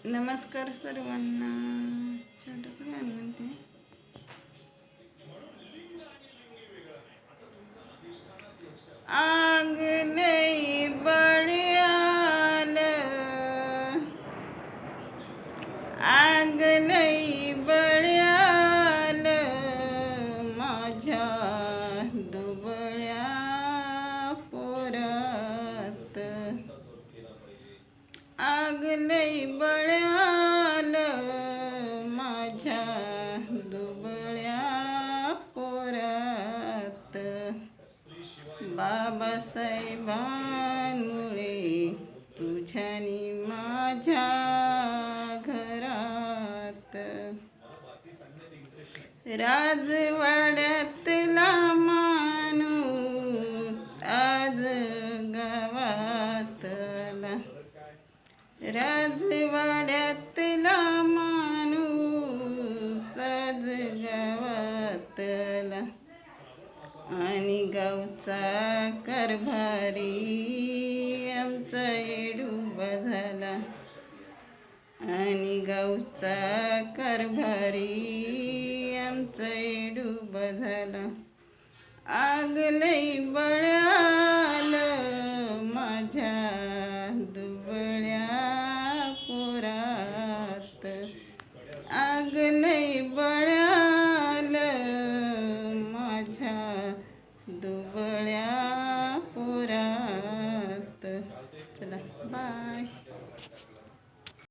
नमस्कार सर्वांना. छोटंसं गाणं म्हणते. आग लई बळ्याल, आग लई बळ्याल माझ्या दुबळ्या पोरात. आग लई बळ्याल माझ्या दुबळ्या पोरात. बाबासाहेबांमुळे तुझ्यानी माझ्या घरात. राजवाड्यातला माणूस आज गावातला. राजवाड्यातला माणूस आज गावातला. आणि गावचा कारभारी आमचा येडूबा झाला. आणि गावचा कारभारी आमचा येडूबा झाला. आग लई बळ्याल माझ्या दुबळ्या पोरात. आग लई बळ्याल